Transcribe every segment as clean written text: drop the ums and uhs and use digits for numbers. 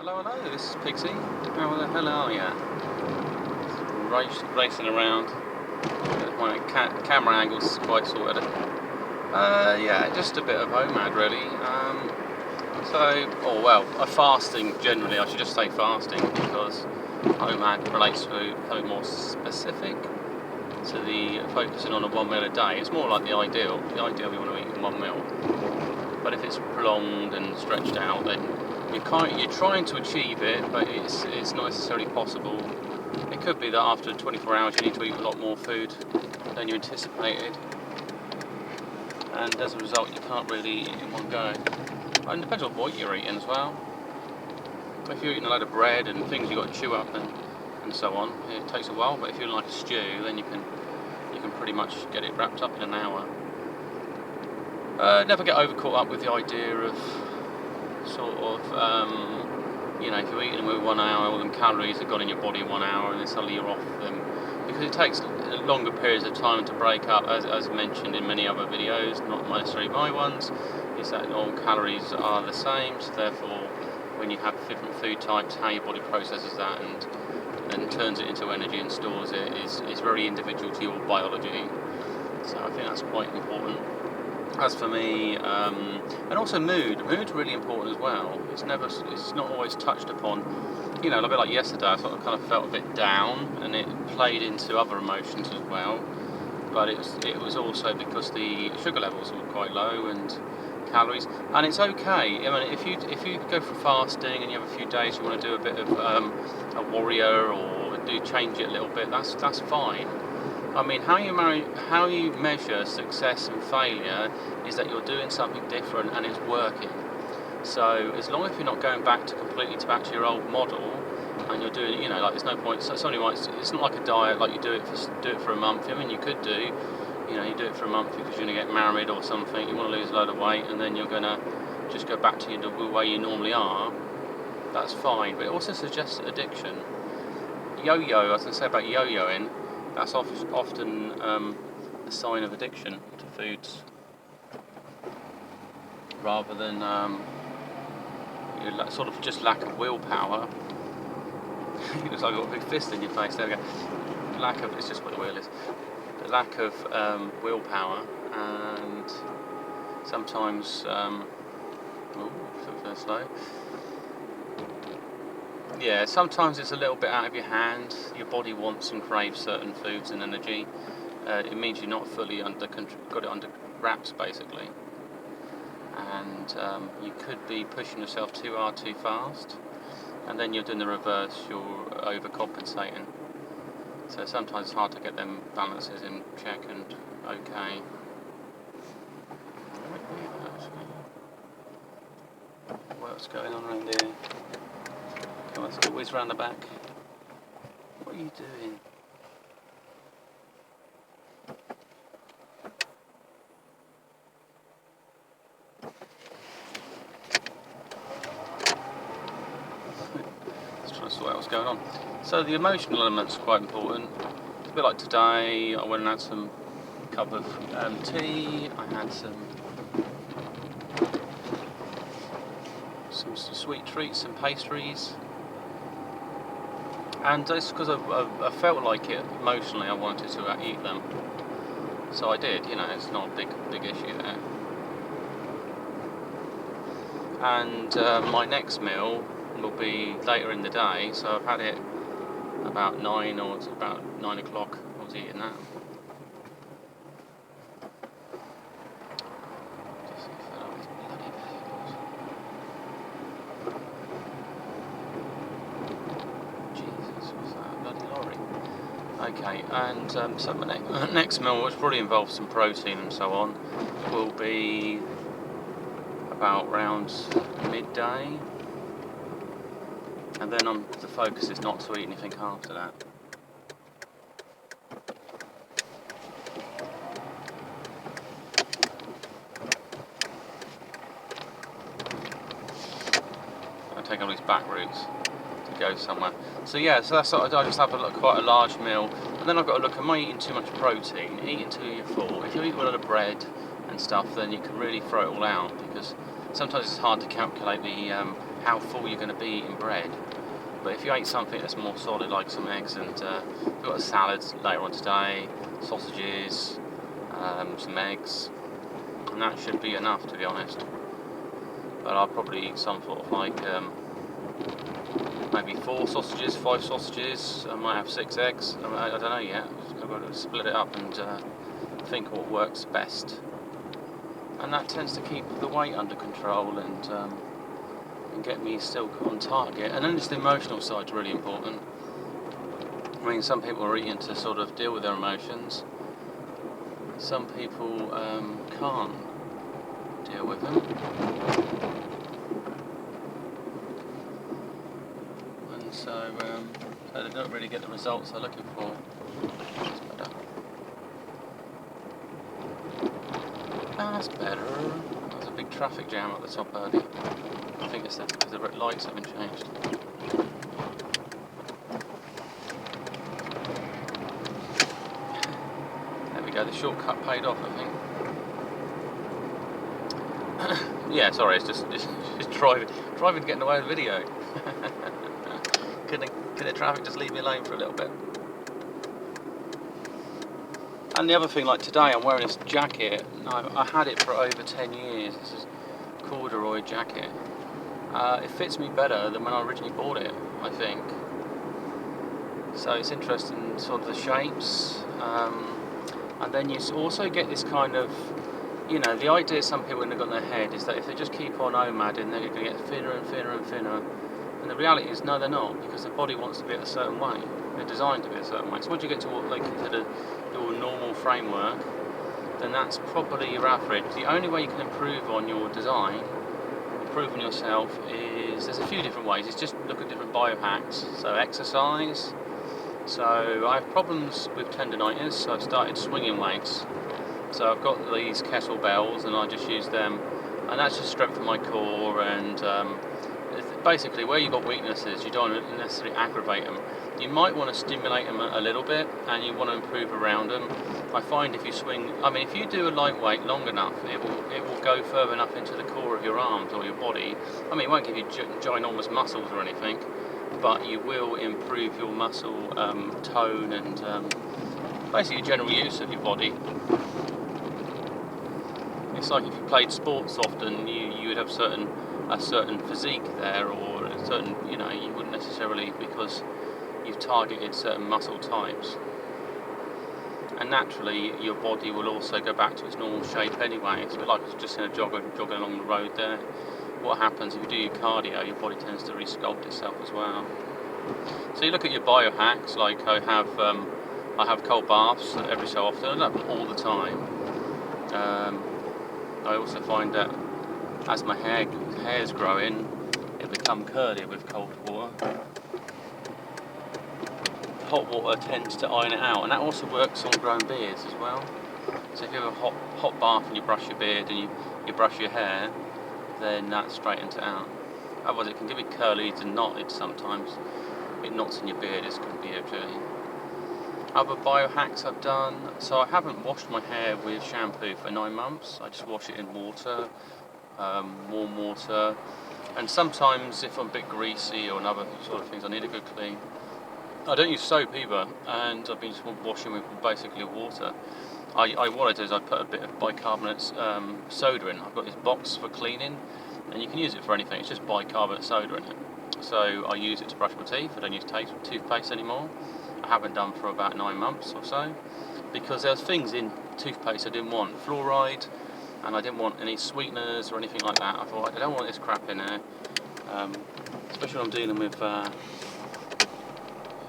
Hello, this is Pixie. How the hell are ya? Racing around. My camera angle's quite sorted. Yeah, just a bit of OMAD really. Fasting generally, I should just say fasting because OMAD relates to something more specific. So the focusing on a 1 meal a day, it's more like the ideal. The ideal, we want to eat 1 meal. But if it's prolonged and stretched out, then you're trying to achieve it, but it's not necessarily possible. It could be that after 24 hours you need to eat a lot more food than you anticipated, and as a result you can't really eat in one go. And it depends on what you're eating as well. If you're eating a load of bread and things you've got to chew up and so on, it takes a while, but if you're like a stew, then you can pretty much get it wrapped up in an hour. Never get over caught up with the idea of sort of, if you're eating with 1 hour, all them calories are gone in your body in 1 hour, and then suddenly you're off them, because it takes longer periods of time to break up, as mentioned in many other videos, not necessarily my ones, is that all calories are the same, so therefore when you have different food types, how your body processes that and turns it into energy and stores it is very individual to your biology. So I think that's quite important. As for me, and also mood's really important as well. It's not always touched upon. A bit like yesterday, I sort of kind of felt a bit down, and it played into other emotions as well. But it was also because the sugar levels were quite low and calories, and it's okay. I mean, if you go for fasting and you have a few days, you want to do a bit of a warrior or change it a little bit. That's fine. I mean, how you measure success and failure is that you're doing something different and it's working. So as long as you're not going back to your old model, and you're doing, there's no point. So somebody might, it's not like a diet, like you do it for a month. I mean, you could do, you do it for a month because you're going to get married or something. You want to lose a load of weight, and then you're going to just go back to the way you normally are. That's fine, but it also suggests addiction. Yo-yo, I was going to say about yo-yoing. That's often a sign of addiction to foods, rather than sort of just lack of willpower. It looks like I've got a big fist in your face. There we go. It's just what the wheel is. The lack of willpower, and sometimes slow. Yeah, sometimes it's a little bit out of your hand. Your body wants and craves certain foods and energy. It means you're not fully got it under wraps, basically. And you could be pushing yourself too hard, too fast. And then you're doing the reverse, you're overcompensating. So sometimes it's hard to get them balances in check and okay. What's going on around here? Come on, let's go whiz round the back. What are you doing? Let's try to sort out what's going on. So the emotional element's quite important. It's a bit like today. I went and had some cup of tea. I had some sweet treats, some pastries. And just because I felt like it emotionally, I wanted to eat them, so I did. It's not a big issue there. And my next meal will be later in the day, so I've had it about 9 o'clock. I was eating that. Okay, and so my next meal, which probably involves some protein and so on, will be about around midday, and then the focus is not to eat anything after that. I take all these back routes to go somewhere. So that's what I just have quite a large meal, and then I've got to look, am I eating too much protein? Eat until you're full. If you eat a lot of bread and stuff, then you can really throw it all out, because sometimes it's hard to calculate the how full you're going to be eating bread. But if you ate something that's more solid, like some eggs and we've got a salad later on today, sausages, some eggs, and that should be enough, to be honest. But I'll probably eat some sort of like maybe 4 sausages, 5 sausages. I might have 6 eggs. I don't know yet. I've got to split it up and think what works best. And that tends to keep the weight under control and get me still on target. And then just the emotional side's really important. I mean, some people are eating to sort of deal with their emotions. Some people can't deal with them. And so they don't really get the results they're looking for. That's better. That's better. There's a big traffic jam at the top early. I think it's because the lights have been changed. There we go, the shortcut paid off, I think. Yeah, sorry, it's just driving to get in the way of the video. Can the traffic just leave me alone for a little bit? And the other thing, like today, I'm wearing this jacket. I had it for over 10 years. This is a corduroy jacket. It fits me better than when I originally bought it, I think. So it's interesting, sort of the shapes. And then you also get this kind of, the idea some people have got in their head is that if they just keep on OMADing, they're going to get thinner and thinner and thinner. And the reality is, no, they're not, because the body wants to be a certain way. They're designed to be a certain way. So once you get to what they consider your normal framework, then that's probably your average. The only way you can improve on your design, improve on yourself, is there's a few different ways. It's just look at different biohacks. So exercise. So I have problems with tendinitis, so I've started swinging weights. So I've got these kettlebells and I just use them, and that's just strengthen my core and basically where you've got weaknesses, you don't necessarily aggravate them. You might want to stimulate them a little bit and you want to improve around them. I find if you swing, if you do a lightweight long enough, it will go further enough into the core of your arms or your body. It won't give you ginormous muscles or anything, but you will improve your muscle tone and basically general use of your body. It's like if you played sports often, you would have a certain physique there, or a certain, you wouldn't necessarily, because you've targeted certain muscle types. And naturally, your body will also go back to its normal shape anyway. It's a bit like just in a jogging along the road there. What happens if you do your cardio, your body tends to re-sculpt itself as well. So you look at your biohacks, like I have cold baths every so often. I don't have them all the time. I also find that as my hair's growing, it becomes curly with cold water. Hot water tends to iron it out, and that also works on growing beards as well. So if you have a hot bath and you brush your beard and you brush your hair, then that straightens it out. Otherwise it can give it curlies and knotted sometimes. It knots in your beard, it's going to be okay. Other biohacks I've done, so I haven't washed my hair with shampoo for 9 months. I just wash it in water, warm water, and sometimes if I'm a bit greasy or other sort of things, I need a good clean. I don't use soap either, and I've been just washing with basically water. What I do is I put a bit of bicarbonate soda in. I've got this box for cleaning, and you can use it for anything. It's just bicarbonate soda in it. So I use it to brush my teeth. I don't use toothpaste anymore. I haven't done for about 9 months or so, because there's things in toothpaste I didn't want. Fluoride, and I didn't want any sweeteners or anything like that. I thought, I don't want this crap in there, especially when I'm dealing with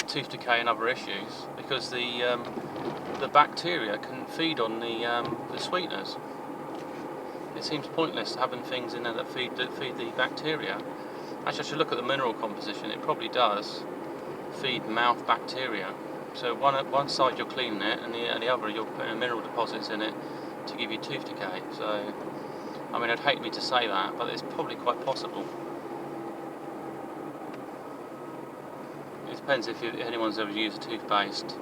tooth decay and other issues, because the bacteria can feed on the sweeteners. It seems pointless having things in there that feed the bacteria. Actually, I should look at the mineral composition. It probably does feed mouth bacteria. So one side you're cleaning it, and the other you're putting mineral deposits in it to give you tooth decay. So, I'd hate me to say that, but it's probably quite possible. It depends if anyone's ever used a toothpaste.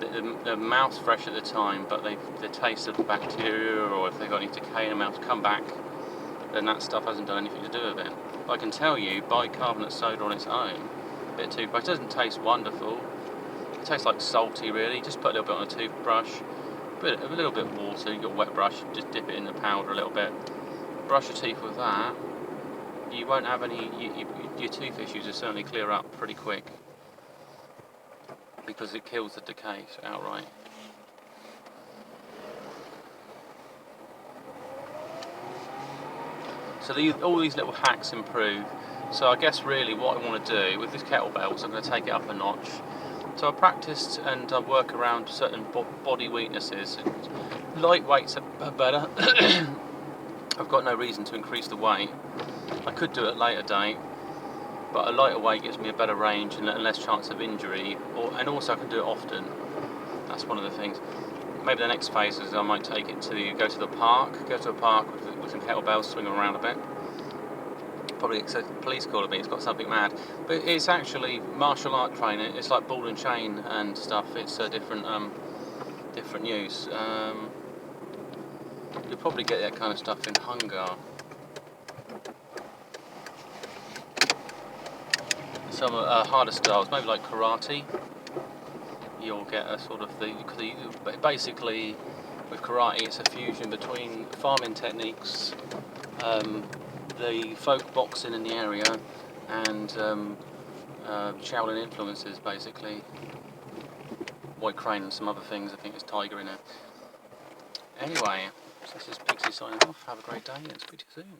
The mouth's fresh at the time, but the taste of the bacteria, or if they've got any decay in the mouth come back, then that stuff hasn't done anything to do with it. But I can tell you, bicarbonate soda on its own, a bit of toothpaste, doesn't taste wonderful. It tastes like salty, really. Just put a little bit on a toothbrush, put a little bit of water. You got a wet brush, just dip it in the powder a little bit. Brush your teeth with that. You won't have any. Your tooth issues will certainly clear up pretty quick because it kills the decay outright. So all these little hacks improve. So I guess really what I want to do with this kettlebells, I'm going to take it up a notch. So I practiced and I work around certain body weaknesses. Light weights are better. I've got no reason to increase the weight. I could do it at a later date, but a lighter weight gives me a better range and less chance of injury, and also I can do it often. That's one of the things. Maybe the next phase is I might take it to go to a park with some kettlebells, swing them around a bit. Probably the police call me, it's got something mad. But it's actually martial art training. It's like ball and chain and stuff. It's a different use. You'll probably get that kind of stuff in Hungary. Some harder styles, maybe like karate. You'll get a sort of basically with karate, it's a fusion between farming techniques, the folk boxing in the area, and Shaolin influences, basically. White Crane and some other things. I think there's tiger in it. Anyway, so this is Pixie signing off. Have a great day and speak to you soon.